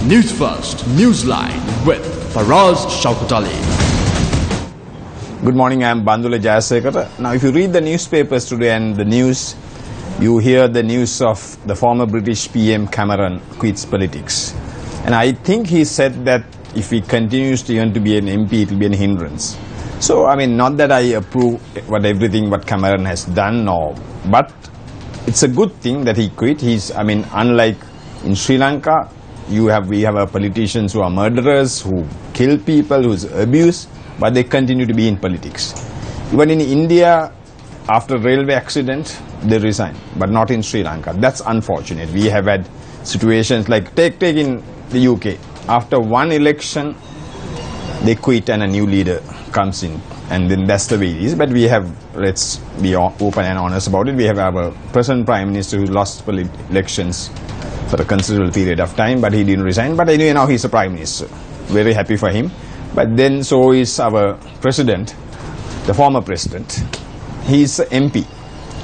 Newsfirst Newsline with Faraz Shaukatali. Good morning, I am Bandula Jayasekara. Now if you read the newspapers today and the news, you hear the news of the former British PM Cameron quits politics. And I think he said that if he continues to even to be an MP, it will be a hindrance. So, I mean, not that I approve everything what Cameron has done, but it's a good thing that he quit. Unlike in Sri Lanka, we have politicians who are murderers, who kill people, who abuse, but they continue to be in politics. Even in India, after a railway accident, they resign, but not in Sri Lanka. That's unfortunate. We have had situations like, take in the UK. After one election, they quit and a new leader comes in. And then that's the way it is. But we have, let's be open and honest about it, we have our present Prime Minister who lost elections for a considerable period of time, but he didn't resign. But anyway, now he's a Prime Minister. Very happy for him. But then so is our President, the former President. He's an MP.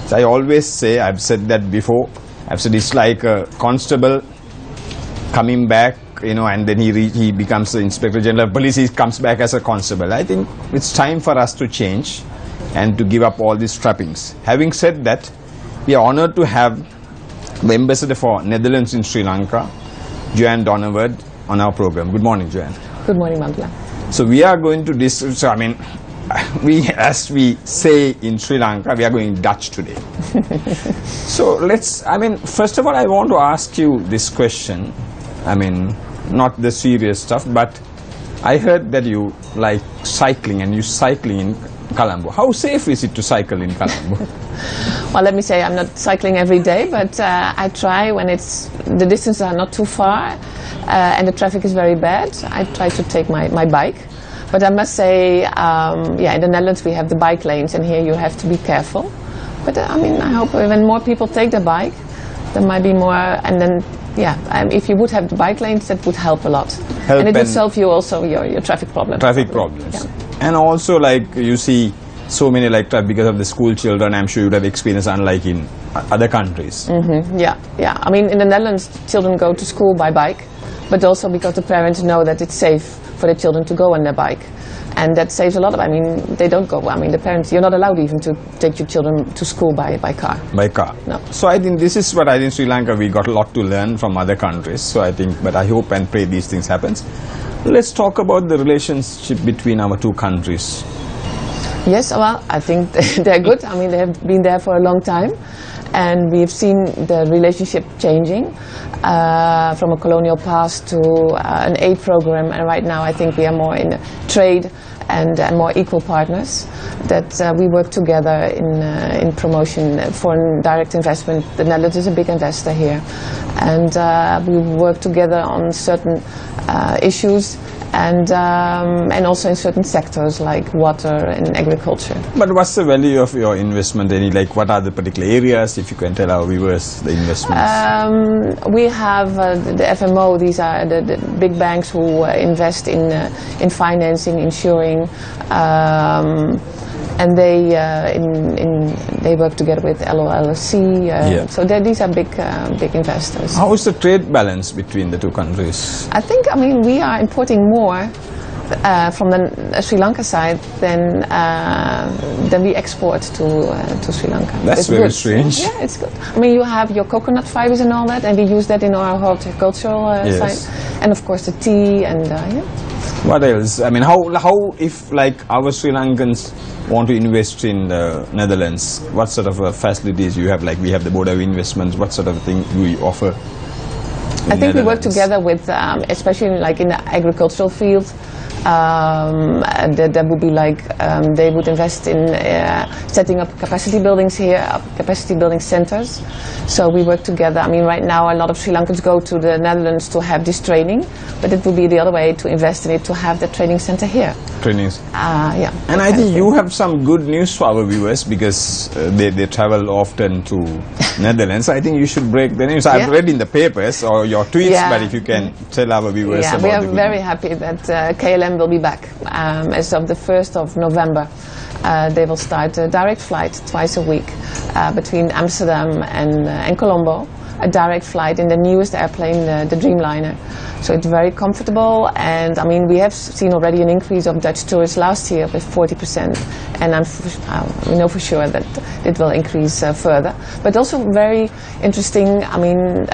So I always say, I've said that before, I've said it's like a constable coming back, and then he becomes the Inspector General of Police, he comes back as a constable. I think it's time for us to change and to give up all these trappings. Having said that, we are honored to have the Ambassador for Netherlands in Sri Lanka, Joanne Donnerwood, on our program. Good morning, Joanne. Good morning, Mandla. So we are going to as we say in Sri Lanka, we are going Dutch today. So first of all, I want to ask you this question. Not the serious stuff, but I heard that you like cycling and you cycling in Colombo. How safe is it to cycle in Colombo? Well, let me say I'm not cycling every day, but I try when the distances are not too far and the traffic is very bad. I try to take my bike. But I must say, in the Netherlands we have the bike lanes, and here you have to be careful. But I hope when more people take the bike, there might be more, and then if you would have the bike lanes, that would help a lot. And it would solve you also your traffic problems. Traffic problems. Yeah. And also, like, you see so many traffic because of the school children. I'm sure you would have experienced unlike in other countries. Mm-hmm. Yeah. In the Netherlands, children go to school by bike, but also because the parents know that it's safe for the children to go on their bike. And that saves a lot of, they don't go, the parents, you're not allowed even to take your children to school by car. By car? No. So I think this is what in Sri Lanka we got a lot to learn from other countries. So but I hope and pray these things happens. Let's talk about the relationship between our two countries. Yes, well, I think they're good. They have been there for a long time. And we've seen the relationship changing from a colonial past to an aid program, and right now I think we are more in trade and more equal partners, that we work together in promotion, foreign direct investment. The Netherlands is a big investor here, and we work together on certain issues, and also in certain sectors like water and agriculture. But what's the value of your investment? What are the particular areas, if you can tell our viewers the investments? We have the FMO. These are the big banks who invest in financing, insuring, and they work together with LOLC. So these are big investors. How is the trade balance between the two countries? I think we are importing more from the Sri Lanka side than we export to Sri Lanka. That's very strange. Yeah, it's good. You have your coconut fibers and all that, and we use that in our horticultural side, and of course the tea and What else? How if our Sri Lankans want to invest in the Netherlands, what sort of facilities you have? We have the Board of Investments. What sort of thing do you offer? I think we work together with, especially in the agricultural field. That would be they would invest in setting up capacity buildings here, capacity building centers. So we work together. Right now a lot of Sri Lankans go to the Netherlands to have this training, but it would be the other way to invest in it, to have the training center here. Trainings. Yeah. And I think you have some good news for our viewers, because they travel often to Netherlands. I think you should break the news. I've read in the papers or your tweets, but if you can tell our viewers about it. We are very happy that KLM will be back as of the 1st of November. They will start a direct flight twice a week between Amsterdam and Colombo. A direct flight in the newest airplane, the Dreamliner. So it's very comfortable, and I mean we have seen already an increase of Dutch tourists last year with 40%, and we know for sure that it will increase further. But also very interesting, I mean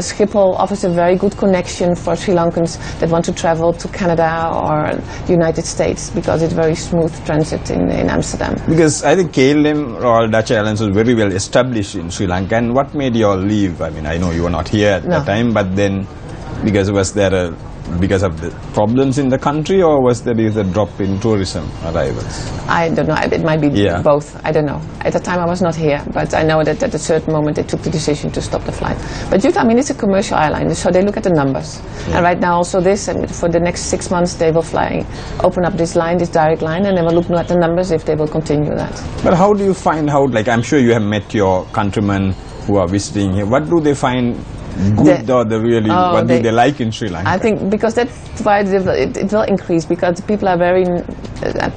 Schiphol offers a very good connection for Sri Lankans that want to travel to Canada or the United States, because it's very smooth transit in Amsterdam. Because I think KLM, Royal Dutch Airlines, was very well established in Sri Lanka. And what made you all leave? I mean, I know you were not here at that time, but then because of the problems in the country, or was there a drop in tourism arrivals? I don't know. It might be both. I don't know. At the time I was not here, but I know that at a certain moment they took the decision to stop the flight. But I mean, it's a commercial airline, so they look at the numbers. Yeah. And right now also this, and for the next 6 months they will open up this line, this direct line, and they will look at the numbers if they will continue that. But how do you find out, like I'm sure you have met your countrymen who are visiting here, what do they find good, or what do they like in Sri Lanka? I think because that's why it will increase, because people are very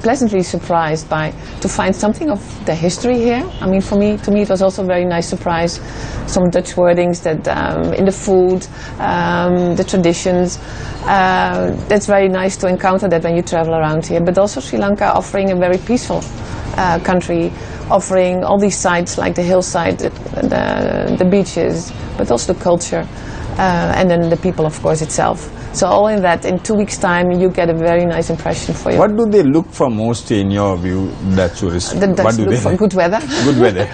pleasantly surprised to find something of the history here. I mean, to me it was also a very nice surprise, some Dutch wordings that in the food, the traditions. That's very nice to encounter that when you travel around here. But also Sri Lanka offering a very peaceful country, offering all these sites like the hillside, the beaches, but also the culture, and then the people, of course, itself. So all in that, in 2 weeks' time, you get a very nice impression for you. What do they look for most in your view, Dutch tourists? The Dutch look for good weather. Good weather.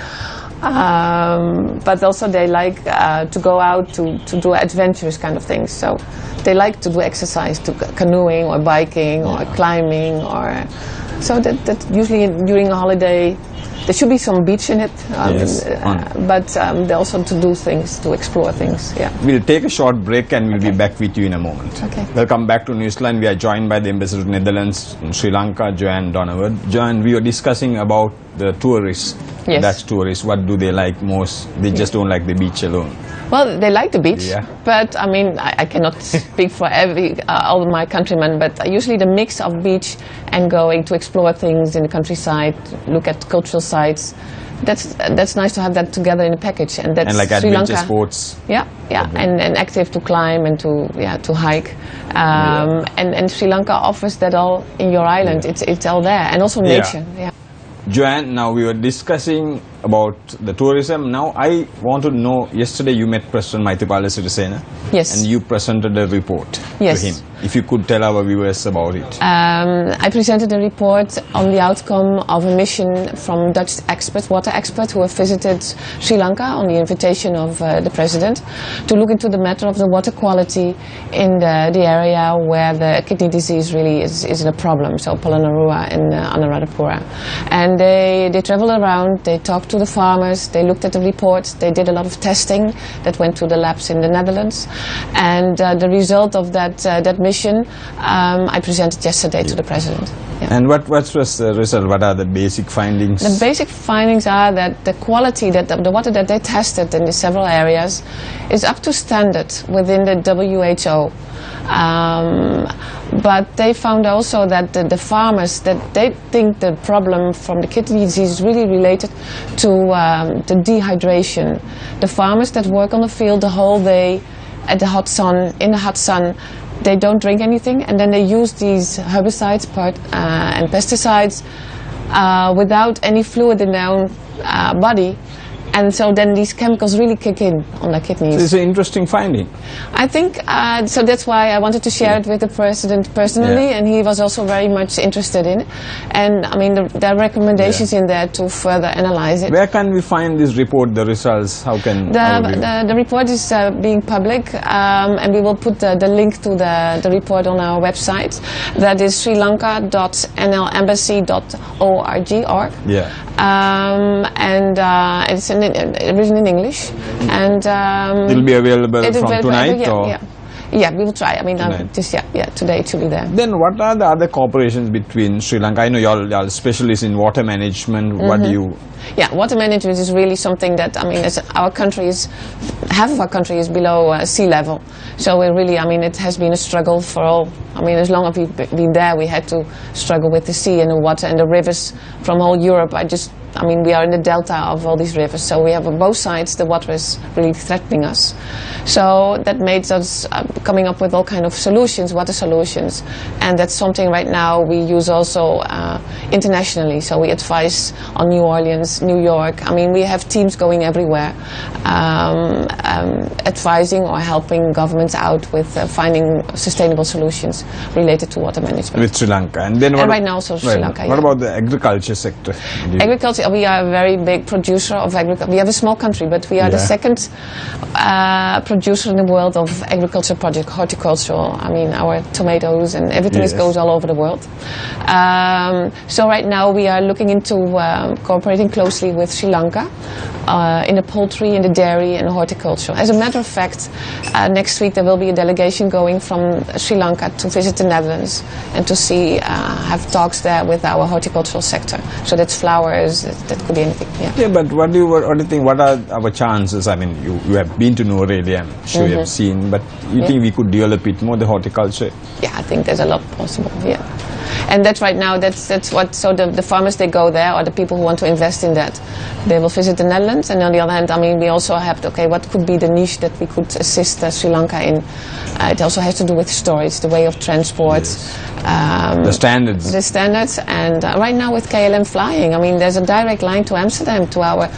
But also they like to go out to do adventurous kind of things. So they like to do exercise, to canoeing or biking or climbing, or so that usually during a holiday there should be some beach in it, but they also to do things, to explore things. Yeah. We'll take a short break and we'll be back with you in a moment. Okay. Welcome back to Newsline. We are joined by the Ambassador of Netherlands in Sri Lanka, Joanne Donovan. Joanne, we were discussing about the tourists, Dutch tourists. What do they like most? They just don't like the beach alone. Well, they like the beach, but I mean, I cannot speak for all of my countrymen, but usually the mix of beach and going to explore things in the countryside, look at cultural sites, that's nice to have that together in a package. And that's like Sri adventure Lanka. Sports. Yeah, and active to climb and to hike. And Sri Lanka offers that all in your island. It's all there, and also nature. Yeah. Joanne, now we were discussing about the tourism. Now I want to know, yesterday you met President Maithripala Sirisena. Yes. And you presented a report to him. If you could tell our viewers about it. I presented a report on the outcome of a mission from Dutch experts, water experts, who have visited Sri Lanka on the invitation of the President to look into the matter of the water quality in the area where the kidney disease really is a problem, so Polonnaruwa and Anuradhapura. And they traveled around, they talked to the farmers, they looked at the reports, they did a lot of testing that went to the labs in the Netherlands, and the result of that mission I presented yesterday to the President. Yeah. And what was the result? What are the basic findings? The basic findings are that the quality the water that they tested in the several areas is up to standard within the WHO. But they found also that the farmers, that they think the problem from the kidney disease is really related to the dehydration. The farmers that work on the field the whole day in the hot sun, they don't drink anything, and then they use these herbicides and pesticides without any fluid in their own body. And so then these chemicals really kick in on the kidneys. So it's an interesting finding. I think, so that's why I wanted to share it with the President personally, and he was also very much interested in it. And I mean, there are recommendations in there to further analyze it. Where can we find this report, the results? How can the report is being public, and we will put the link to the report on our website. That is srilanka.nlembassy.org. And it's written in English, and it'll be available from tonight. Yeah, we will try. I mean, today it should be there. Then, what are the other cooperations between Sri Lanka? I know you're specialists in water management. What do you? Yeah, water management is really something that, I mean, half of our country is below sea level. So we really, I mean, it has been a struggle for all. I mean, as long as we've been there, we had to struggle with the sea and the water and the rivers from all Europe. I mean, we are in the delta of all these rivers, so we have on both sides the water is really threatening us. So that made us coming up with all kind of solutions, water solutions, and that's something right now we use also internationally. So we advise on New Orleans, New York. I mean, we have teams going everywhere, advising or helping governments out with finding sustainable solutions related to water management. With Sri Lanka. And then right now also Sri Lanka. What about the agriculture sector? Agriculture, we are a very big producer of agriculture. We have a small country, but we are the second producer in the world of agriculture project, horticultural. I mean, our tomatoes and everything goes all over the world. So right now we are looking into cooperating closely with Sri Lanka in the poultry, in the dairy and horticulture. As a matter of fact, next week there will be a delegation going from Sri Lanka to visit the Netherlands and to see, have talks there with our horticultural sector. So that's flowers, that could be anything. Yeah, but what do you think, what are our chances? I mean, you have been to New Orleans, I'm sure you have seen, but you think we could develop it more, the horticulture? Yeah, I think there's a lot possible, yeah. And that's right now, that's what, so the farmers, they go there, or the people who want to invest in that, they will visit the Netherlands. And on the other hand, I mean, we also have, okay, what could be the niche that we could assist Sri Lanka in? It also has to do with storage, the way of transport. The standards. The standards, and right now with KLM flying, I mean, there's a direct line to Amsterdam, to our,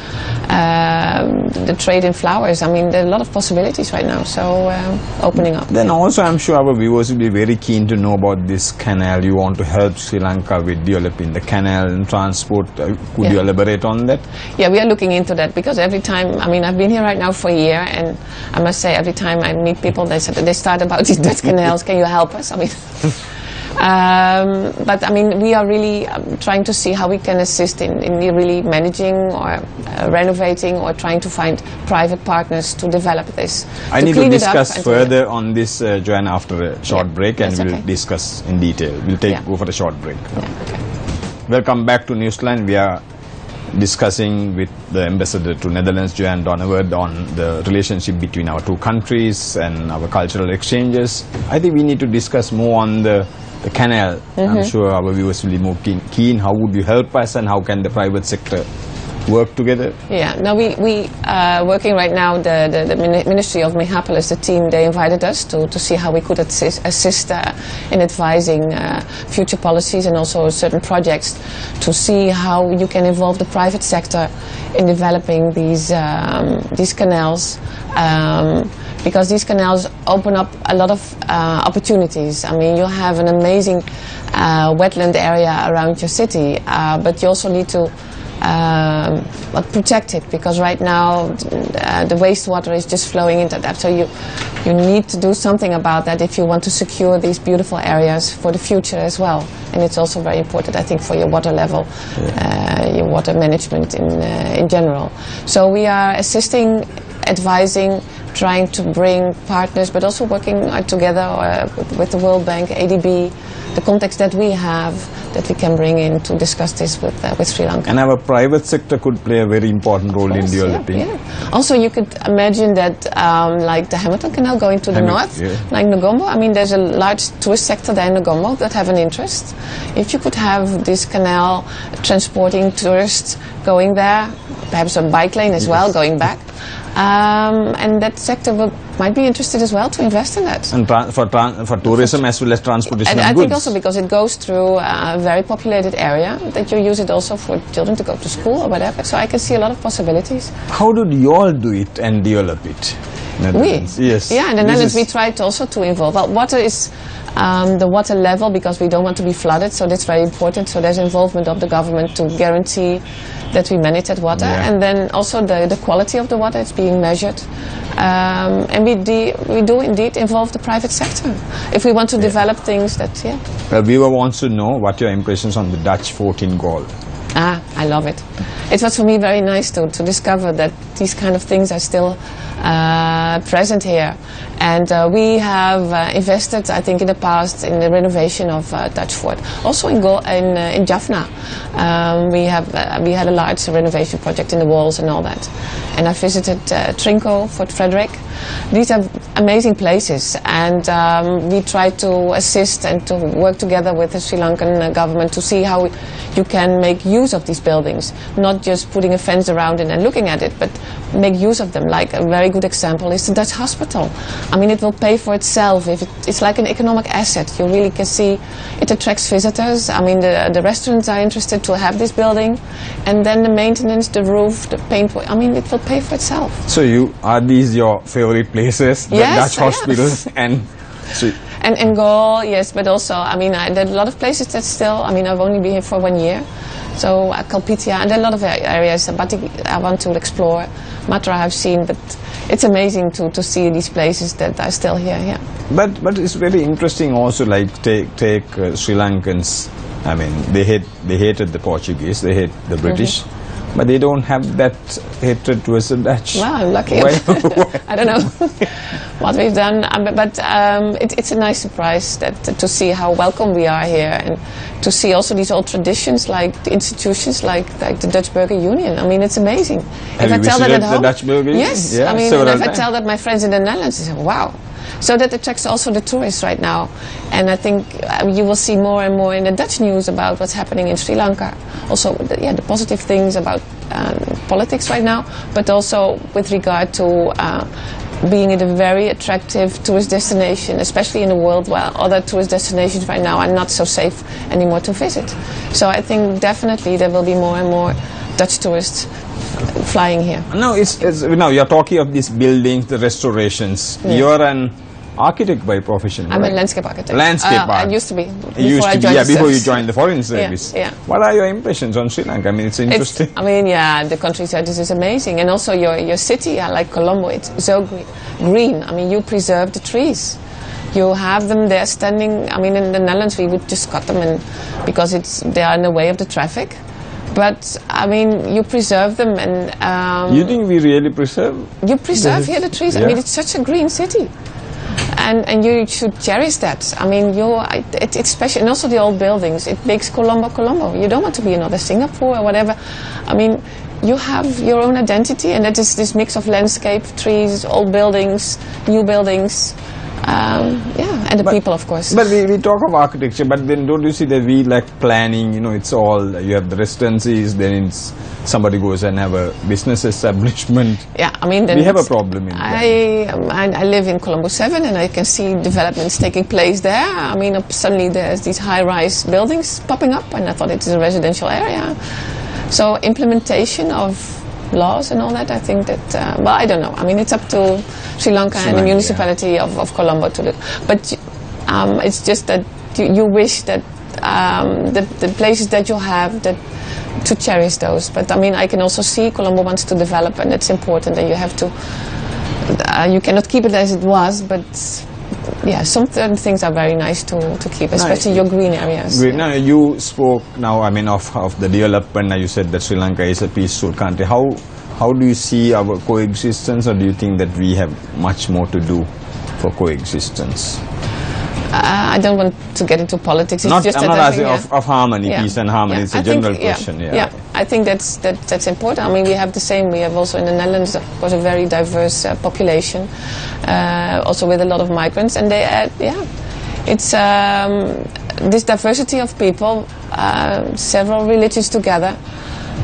the trade in flowers. I mean, there are a lot of possibilities right now, so opening up. Then also, I'm sure our viewers will be very keen to know about this canal. You want to help Sri Lanka with developing the canal and transport. Could you elaborate on that? Yeah, we are looking into that, because every time, I mean, I've been here right now for a year, and I must say, every time I meet people, they start about these Dutch canals. Can you help us? I mean, but I mean, we are really trying to see how we can assist in really managing or renovating, or trying to find private partners to develop this. I need to discuss further on this, Joanne, after a short break, and we'll discuss in detail. We'll go for a short break. Welcome back to Newsline. We are discussing with the ambassador to Netherlands, Joanne Donnerwood, on the relationship between our two countries and our cultural exchanges. I think we need to discuss more on the canal. I'm sure our viewers will be more keen. How would you help us, and how can the private sector work together? Yeah, now we are working right now, the Ministry of Megapolis, the team, they invited us to see how we could assist in advising future policies and also certain projects, to see how you can involve the private sector in developing these canals. Because these canals open up a lot of opportunities. I mean, you have an amazing wetland area around your city, but you also need to protect it, because right now the wastewater is just flowing into that. So you need to do something about that if you want to secure these beautiful areas for the future as well. And it's also very important, I think, for your water level, your water management in general. So we are assisting, advising, trying to bring partners, but also working together with the World Bank, ADB, the context that we have, that we can bring in to discuss this with Sri Lanka. And our private sector could play a very important role in developing. Yeah. Also, you could imagine that, like the Hamilton Canal going to the north, like Ngombo. I mean, there's a large tourist sector there in Ngombo that have an interest. If you could have this canal transporting tourists going there, perhaps a bike lane as well going back. And that sector might be interested as well to invest in that. And for tourism as well as transportation of goods. I think also because it goes through a very populated area, that you use it also for children to go to school or whatever. So I can see a lot of possibilities. How did you all do it and develop it? Netherlands. Yes. Yeah, in the Netherlands we tried also to involve. Well, water is the water level, because we don't want to be flooded, so that's very important. So there's involvement of the government to guarantee that we manage that water, and then also the quality of the water is being measured. And we do indeed involve the private sector if we want to develop things that, Well, viewer wants to know what your impressions on the Dutch 14 goal. I love it. It was for me very nice to discover that these kind of things are still present here. And we have invested, I think, in the past in the renovation of Dutch Fort. Also in Jaffna, we had a large renovation project in the walls and all that. And I visited Trinco, Fort Frederick. These are amazing places, and we try to assist and to work together with the Sri Lankan government to see how you can make use of these buildings, not just putting a fence around it and looking at it, but make use of them. Like a very good example is the Dutch hospital. I mean, it will pay for itself. It's like an economic asset. You really can see it attracts visitors. I mean, the restaurants are interested to have this building, and then the maintenance, the roof, the paint. I mean, it will pay for itself. So are these your favorite places? The Yes, Dutch hospitals and. So And Gaul, yes, but also, I mean, there are a lot of places that still, I mean, I've only been here for 1 year. So Kalpitia, and there are a lot of areas, Batik I want to explore, Matra I've seen, but it's amazing to see these places that are still here, yeah. But it's very interesting also, like take Sri Lankans. I mean, they hated the Portuguese, they hate the British, but they don't have that hatred towards the Dutch. Wow, I'm lucky. I don't know what we've done, but it's a nice surprise to see how welcome we are here, and to see also these old traditions, like the institutions, like the Dutch Burger Union. I mean, it's amazing. Have you visited the Dutch Burger Union? Yes, I mean, and if I tell that my friends in the Netherlands, they say, wow. So that attracts also the tourists right now, and I think you will see more and more in the Dutch news about what's happening in Sri Lanka. Also, the positive things about politics right now, but also with regard to being a very attractive tourist destination, especially in a world where other tourist destinations right now are not so safe anymore to visit. So I think definitely there will be more and more Dutch tourists flying here. No, now you're talking of these buildings, the restorations. Yes. You're an architect by profession, I'm right? a landscape architect. Landscape architect. I used to be. Before you joined the foreign service. Yeah. What are your impressions on Sri Lanka? I mean, it's interesting. The countryside is amazing, and also your city, like Colombo, it's so green. I mean, you preserve the trees. You have them there standing. I mean, in the Netherlands, we would just cut them, because they are in the way of the traffic. But I mean, you preserve them, and you think we really preserve? You preserve here the trees. Yeah. I mean, it's such a green city, and you should cherish that. I mean, it's special, and also the old buildings. It makes Colombo Colombo. You don't want to be another Singapore or whatever. I mean, you have your own identity, and that is this mix of landscape, trees, old buildings, new buildings. And the people, of course. But we talk of architecture, but then don't you see that we like planning, it's all, you have the residencies, then somebody goes and have a business establishment. Yeah, I mean, then we have a problem in I live in Colombo 7, and I can see developments taking place there. I mean, suddenly there's these high-rise buildings popping up, and I thought it is a residential area. So implementation of laws and all that, I think that, I don't know. I mean, it's up to Sri Lanka and the municipality of Colombo to do. But it's just that you wish that the places that you have, to cherish those. But I mean, I can also see Colombo wants to develop, and it's important, and you have to, you cannot keep it as it was, but some certain things are very nice to keep, especially your green areas. Now, you spoke of the development. Now you said that Sri Lanka is a peaceful country. How do you see our coexistence, or do you think that we have much more to do for coexistence? I don't want to get into politics. I'm not asking of harmony, peace and harmony. It's a general question. I think that's important. I mean, we have the same. We have also in the Netherlands, of course, a very diverse population, also with a lot of migrants, and it's this diversity of people, several religions together.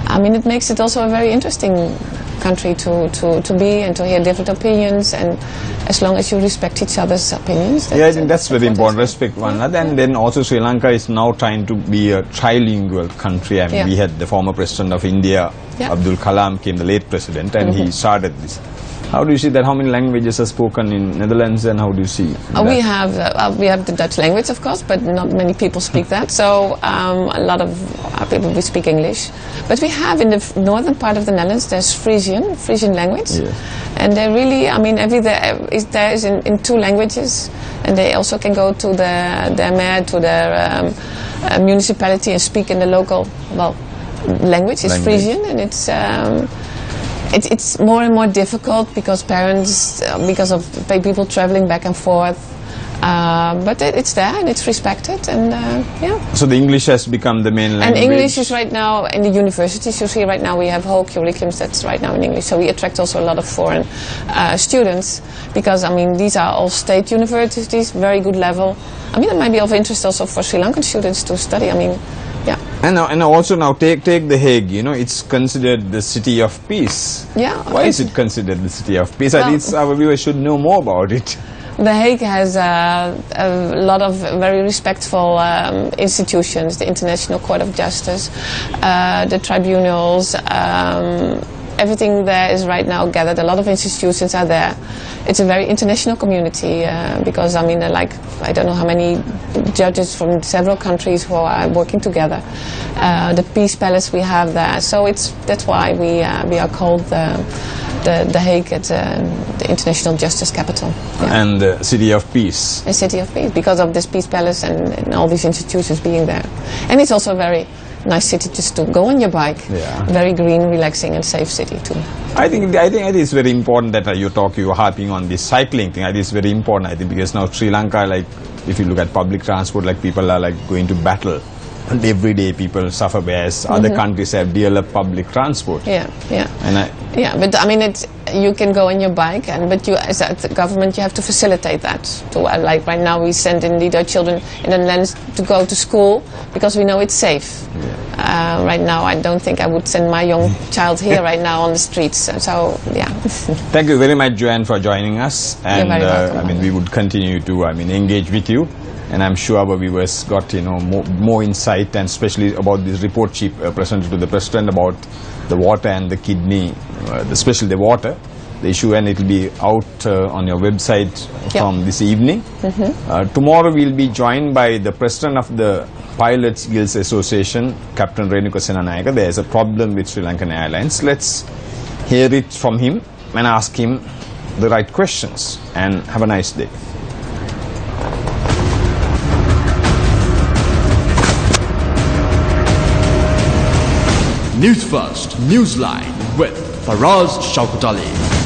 I mean, it makes it also a very interesting country to be, and to hear different opinions, and as long as you respect each other's opinions. I think that's very important, respect one another. And then also Sri Lanka is now trying to be a trilingual country. I mean, we had the former president of India, Abdul Kalam, came the late president, and he started this. How do you see that? How many languages are spoken in Netherlands, and how do you see we have the Dutch language, of course, but not many people speak that. So a lot of people speak English. But we have in the northern part of the Netherlands, there's Frisian language, and they really, I mean, there is in 2 languages, and they also can go to their mayor, to their municipality, and speak in the local language. It's Frisian, and it's more and more difficult because parents, because of people traveling back and forth. But it's there, and it's respected, and So the English has become the main language. And English is right now in the universities. You see, right now we have whole curriculums that's right now in English. So we attract also a lot of foreign students, because I mean, these are all state universities, very good level. I mean, it might be of interest also for Sri Lankan students to study. I mean, And also now take The Hague. You know, it's considered the city of peace. Yeah. Why is it considered the city of peace? Well, At least our viewers should know more about it. The Hague has a lot of very respectful institutions, the International Court of Justice, the tribunals, everything there is right now gathered. A lot of institutions are there. It's a very international community because, I mean, like, I don't know how many judges from several countries who are working together. The Peace Palace we have there. So that's why we are called the Hague, the international justice capital. Yeah. And the city of peace. A city of peace, because of this Peace Palace and all these institutions being there. And it's also a very nice city just to go on your bike. Yeah. Very green, relaxing and safe city too. I think it is very important that you're harping on this cycling thing. I think it's very important, I think, because now Sri Lanka, like, if you look at public transport, like, people are like going to battle. And every day people suffer, whereas other countries have developed public transport. Yeah, yeah. And but I mean, you can go on your bike, but you, as a government, you have to facilitate that. Like right now, we send indeed our children in the Netherlands to go to school because we know it's safe. Yeah. Right now, I don't think I would send my young child here right now on the streets. So, yeah. Thank you very much, Joanne, for joining us. And You're very welcome. I mean, we would continue to engage with you. And I'm sure our viewers got more insight, and especially about this report she presented to the President about the water and the kidney, especially the water, the issue, and it will be out on your website from this evening. Tomorrow we'll be joined by the President of the Pilots Guilds Association, Captain Renuka Senanayaka. There's a problem with Sri Lankan Airlines. Let's hear it from him and ask him the right questions. And have a nice day. Newsfirst Newsline with Faraz Shaukat Ali.